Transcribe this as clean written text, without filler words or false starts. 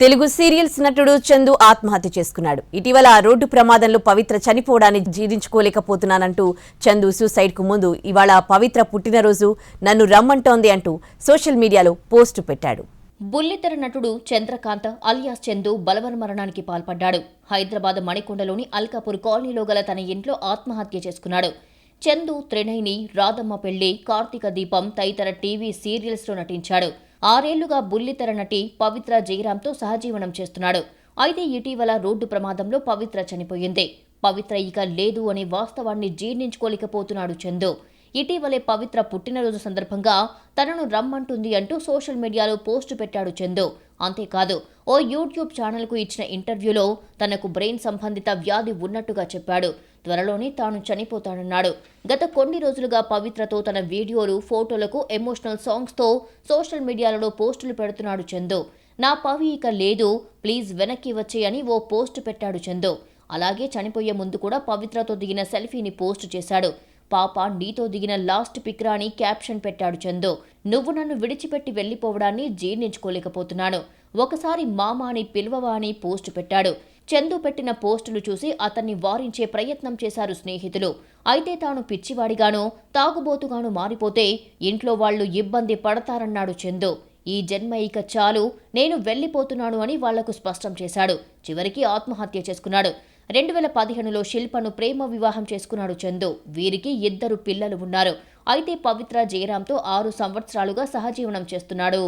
Telugu serials నటుడు చందు ఆత్మహత్య చేసుకున్నాడు. ఇటీవల రోడ్డు ప్రమాదంలో పవిత్ర చనిపోవడాన్ని జీర్ణించుకోలేకపోతున్నానంటూ చందు సూసైడ్ కు ముందు ఇవాళ పవిత్ర పుట్టినరోజు నన్ను రమ్మంటోంది అంటూ సోషల్ మీడియాలో పోస్టు పెట్టాడు. బుల్లితెర నటుడు చంద్రకాంత్ అలియాస్ చందు బలవన్మరణానికి పాల్పడ్డాడు. హైదరాబాద్ మణికొండలోని అల్కాపూర్ కాలనీలో గల తన ఇంట్లో ఆత్మహత్య చేసుకున్నాడు. చందు త్రినైని, రాధమ్మ పెళ్లి, కార్తీక దీపం తదితర టీవీ సీరియల్స్లో నటించాడు. 6 ఏళ్లుగా బుల్లితెర నటి పవిత్ర జయరాంతో సహజీవనం చేస్తున్నాడు. అయితే ఇటీవల రోడ్డు ప్రమాదంలో పవిత్ర చనిపోయింది. పవిత్ర ఇక లేదు అనే వాస్తవాన్ని జీర్ణించుకోలేకపోతున్నాడు చందు. ఇటీవలే పవిత్ర పుట్టినరోజు సందర్భంగా తనను రమ్మంటుంది అంటూ సోషల్ మీడియాలో పోస్టు పెట్టాడు చందు. అంతేకాదు, ఓ యూట్యూబ్ ఛానల్కు ఇచ్చిన ఇంటర్వ్యూలో తనకు బ్రెయిన్ సంబంధిత వ్యాధి ఉన్నట్టుగా చెప్పాడు. త్వరలోనే తాను చనిపోతానన్నాడు. గత కొన్ని రోజులుగా పవిత్రతో తన వీడియోలు, ఫోటోలకు ఎమోషనల్ సాంగ్స్తో సోషల్ మీడియాలో పోస్టులు పెడుతున్నాడు చందు. నా పవి ఇక లేదు, ప్లీజ్ వెనక్కి వచ్చేయని ఓ పోస్టు పెట్టాడు చందు. అలాగే చనిపోయే ముందు కూడా పవిత్రతో దిగిన సెల్ఫీని పోస్టు చేశాడు. పాప నీతో దిగిన లాస్ట్ పిక్ రా అని క్యాప్షన్ పెట్టాడు చందు. నువ్వు నన్ను విడిచిపెట్టి వెళ్లిపోవడాన్ని జీర్ణించుకోలేకపోతున్నాను, ఒకసారి మామ అని పిలువవా అని పోస్టు పెట్టాడు. చందు పెట్టిన పోస్టులు చూసి అతన్ని వారించే ప్రయత్నం చేశారు స్నేహితులు. అయితే తాను పిచ్చివాడిగానో తాగుబోతుగానో మారిపోతే ఇంట్లో వాళ్లు ఇబ్బంది పడతారన్నాడు చందు. ఈ జన్మ ఇక చాలు, నేను వెళ్లిపోతున్నాను అని వాళ్లకు స్పష్టం చేశాడు. చివరికి ఆత్మహత్య చేసుకున్నాడు. 2015లో శిల్పను ప్రేమ వివాహం చేసుకున్నాడు చందు. వీరికి 2 పిల్లలు ఉన్నారు. అయితే పవిత్ర జయరాంతో 6 సంవత్సరాలుగా సహజీవనం చేస్తున్నాడు.